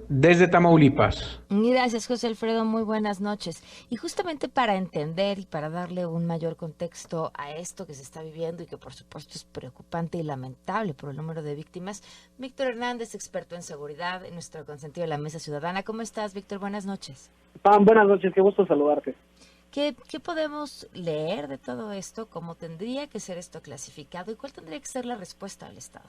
desde Tamaulipas. Gracias, José Alfredo. Muy buenas noches. Y justamente para entender y para darle un mayor contexto a esto que se está viviendo y que por supuesto es preocupante y lamentable por el número de víctimas, Víctor Hernández, experto en seguridad, en nuestro consentido de la Mesa Ciudadana. ¿Cómo estás, Víctor? Buenas noches. Pam, buenas noches, qué gusto saludarte. ¿Qué podemos leer de todo esto? ¿Cómo tendría que ser esto clasificado? ¿Y cuál tendría que ser la respuesta del Estado?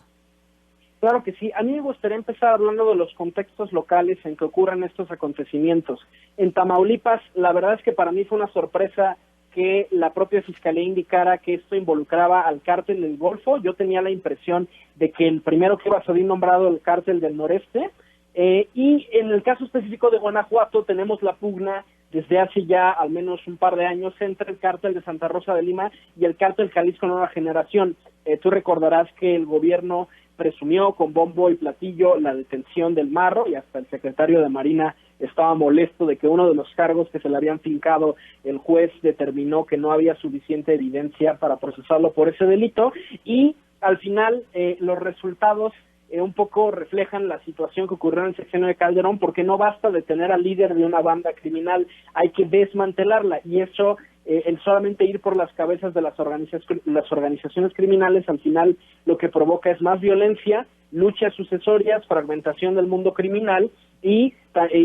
Claro que sí. A mí me gustaría empezar hablando de los contextos locales en que ocurran estos acontecimientos. En Tamaulipas, la verdad es que para mí fue una sorpresa que la propia Fiscalía indicara que esto involucraba al Cártel del Golfo. Yo tenía la impresión de que el primero que iba a salir nombrado el Cártel del Noreste. Y en el caso específico de Guanajuato tenemos la pugna desde hace ya al menos un par de años entre el Cártel de Santa Rosa de Lima y el Cártel Jalisco Nueva Generación. Tú recordarás que el gobierno presumió con bombo y platillo la detención del Marro y hasta el secretario de Marina estaba molesto de que uno de los cargos que se le habían fincado el juez determinó que no había suficiente evidencia para procesarlo por ese delito y al final los resultados un poco reflejan la situación que ocurrió en el sexenio de Calderón, porque no basta detener al líder de una banda criminal, hay que desmantelarla, y eso, el solamente ir por las cabezas de las organizaciones criminales, al final lo que provoca es más violencia, luchas sucesorias, fragmentación del mundo criminal, y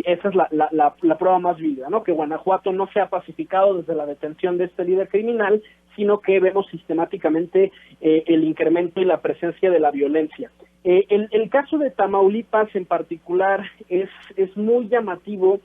esa es la prueba más vívida, ¿no? Que Guanajuato no se ha pacificado desde la detención de este líder criminal, sino que vemos sistemáticamente el incremento y la presencia de la violencia. El caso de Tamaulipas en particular es muy llamativo.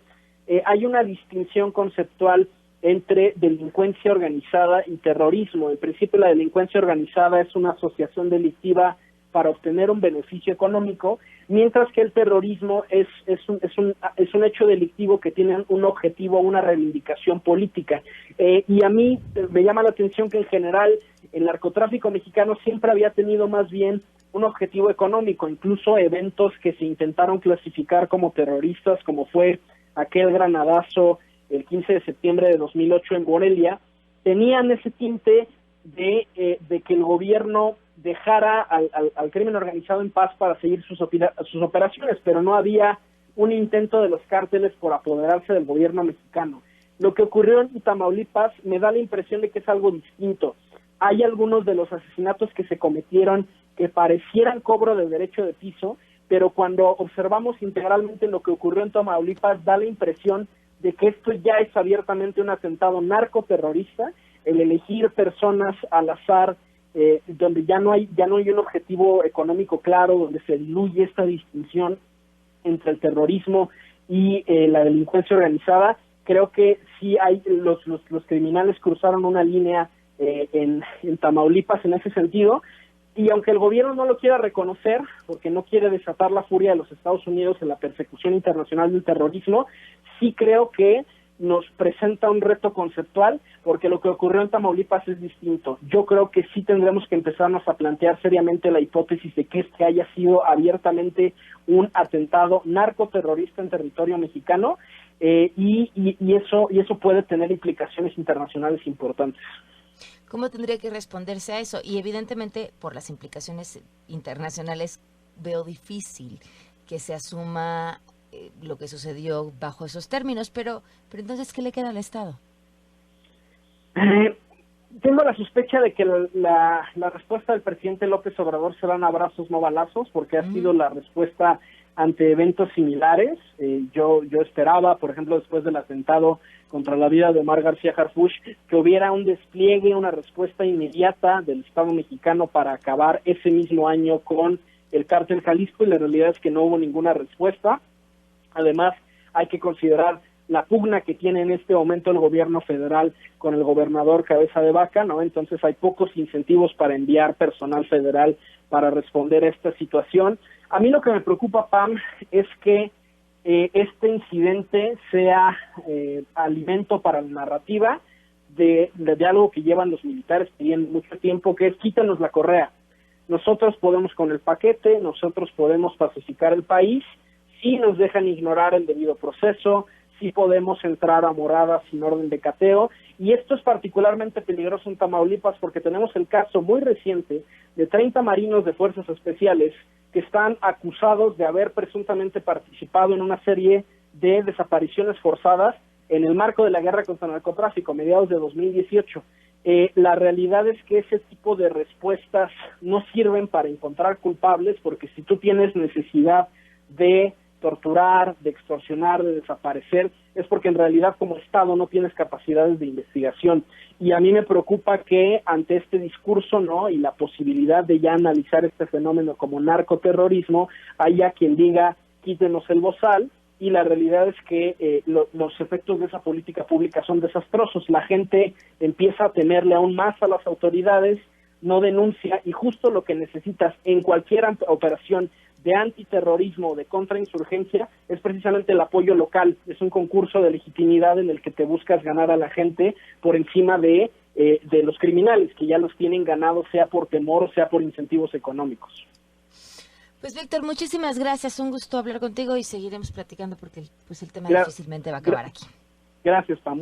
Hay una distinción conceptual entre delincuencia organizada y terrorismo. En principio, la delincuencia organizada es una asociación delictiva para obtener un beneficio económico, mientras que el terrorismo es un hecho delictivo que tiene un objetivo, una reivindicación política. Y a mí me llama la atención que en general el narcotráfico mexicano siempre había tenido más bien un objetivo económico, incluso eventos que se intentaron clasificar como terroristas, como fue aquel granadazo el 15 de septiembre de 2008 en Morelia, tenían ese tinte de que el gobierno dejara al crimen organizado en paz para seguir sus operaciones, pero no había un intento de los cárteles por apoderarse del gobierno mexicano. Lo que ocurrió en Tamaulipas me da la impresión de que es algo distinto. Hay algunos de los asesinatos que se cometieron que parecieran cobro de derecho de piso, pero cuando observamos integralmente lo que ocurrió en Tamaulipas, da la impresión de que esto ya es abiertamente un atentado narcoterrorista, el elegir personas al azar, donde ya no hay un objetivo económico claro, donde se diluye esta distinción entre el terrorismo y la delincuencia organizada. Creo que sí hay los criminales cruzaron una línea en Tamaulipas en ese sentido, y aunque el gobierno no lo quiera reconocer, porque no quiere desatar la furia de los Estados Unidos en la persecución internacional del terrorismo, sí creo que nos presenta un reto conceptual, porque lo que ocurrió en Tamaulipas es distinto. Yo creo que sí tendremos que empezarnos a plantear seriamente la hipótesis de que este haya sido abiertamente un atentado narcoterrorista en territorio mexicano, y eso puede tener implicaciones internacionales importantes. ¿Cómo tendría que responderse a eso? Y evidentemente, por las implicaciones internacionales, veo difícil que se asuma lo que sucedió bajo esos términos, pero entonces, ¿qué le queda al Estado? Tengo la sospecha de que la respuesta del presidente López Obrador serán abrazos, no balazos, porque ha sido la respuesta ante eventos similares. Yo esperaba, por ejemplo, después del atentado contra la vida de Omar García Harfuch, que hubiera un despliegue, una respuesta inmediata del Estado mexicano para acabar ese mismo año con el Cártel Jalisco, y la realidad es que no hubo ninguna respuesta. Además, hay que considerar la pugna que tiene en este momento el gobierno federal con el gobernador Cabeza de Vaca, ¿no? Entonces hay pocos incentivos para enviar personal federal para responder a esta situación. A mí lo que me preocupa, Pam, es que este incidente sea alimento para la narrativa de algo que llevan los militares pidiendo mucho tiempo, que es quítanos la correa. Nosotros podemos con el paquete, nosotros podemos pacificar el país, si nos dejan ignorar el debido proceso, si podemos entrar a moradas sin orden de cateo, y esto es particularmente peligroso en Tamaulipas porque tenemos el caso muy reciente de 30 marinos de fuerzas especiales que están acusados de haber presuntamente participado en una serie de desapariciones forzadas en el marco de la guerra contra el narcotráfico, a mediados de 2018. La realidad es que ese tipo de respuestas no sirven para encontrar culpables, porque si tú tienes necesidad de torturar, de extorsionar, de desaparecer, es porque en realidad como Estado no tienes capacidades de investigación. Y a mí me preocupa que ante este discurso, ¿no?, y la posibilidad de ya analizar este fenómeno como narcoterrorismo, haya quien diga, quítenos el bozal, y la realidad es que los efectos de esa política pública son desastrosos. La gente empieza a temerle aún más a las autoridades, no denuncia, y justo lo que necesitas en cualquier operación de antiterrorismo o de contrainsurgencia es precisamente el apoyo local. Es un concurso de legitimidad en el que te buscas ganar a la gente por encima de los criminales, que ya los tienen ganados, sea por temor o sea por incentivos económicos. Pues Víctor, muchísimas gracias, un gusto hablar contigo y seguiremos platicando porque pues el tema difícilmente va a acabar aquí. Gracias, Pam.